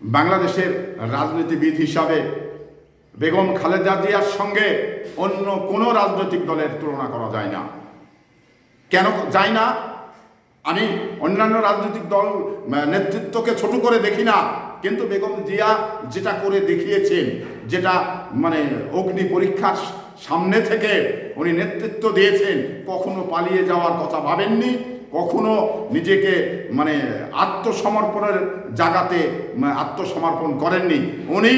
বাংলাদেশের রাজনীতিবিদ হিসাবে বেগম খালেদা জিয়ার সঙ্গে অন্য কোনো রাজনৈতিক দলের তুলনা করা যায় না। কেন যায় না? আমি অন্যান্য রাজনৈতিক দল নেতৃত্বকে ছোট করে দেখি না, কিন্তু বেগম জিয়া যেটা করে দেখিয়েছেন, যেটা অগ্নি পরীক্ষার সামনে থেকে উনি নেতৃত্ব দিয়েছেন, কখনো পালিয়ে যাওয়ার কথা ভাবেননি, কখনো নিজেকে আত্মসমর্পণের জায়গাতে আত্মসমর্পণ করেননি। উনি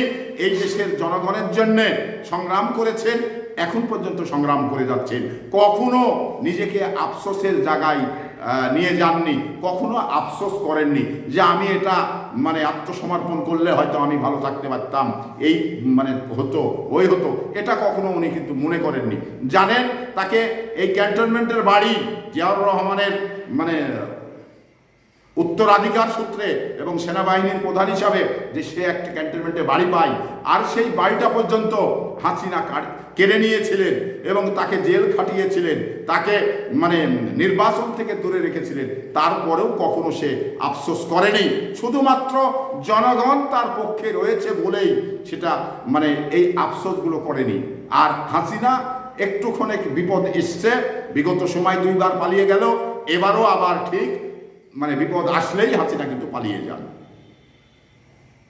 এই দেশের জনগণের জন্যে সংগ্রাম করেছেন, এখন পর্যন্ত সংগ্রাম করে যাচ্ছেন। কখনো নিজেকে আফসোসের জায়গায় নিয়ে যাননি, কখনো আফসোস করেননি যে আমি এটা আত্মসমর্পণ করলে হয়তো আমি ভালো থাকতে পারতাম, এই হতো ওই হতো, এটা কখনো উনি কিন্তু মনে করেননি। জানেন, তাকে এই ক্যান্টনমেন্টের বাড়ি জিয়াউর রহমানের উত্তরাধিকার সূত্রে এবং সেনাবাহিনীর প্রধান হিসাবে যে সে একটা ক্যান্টনমেন্টে বাড়ি পায়, আর সেই বাড়িটা পর্যন্ত হাসিনা কেড়ে নিয়েছিলেন এবং তাকে জেল খাটিয়েছিলেন, তাকে নির্বাচন থেকে দূরে রেখেছিলেন। তারপরেও কখনো সে আফসোস করেনি, শুধুমাত্র জনগণ তার পক্ষে রয়েছে বলেই সেটা এই আফসোসগুলো করেনি। আর হাসিনা একটুখানি বিপদ এসছে, বিগত সময় 2বার পালিয়ে গেল, এবারও আবার ঠিক বিপদ আসলেই হাসিনা কিন্তু পালিয়ে যান।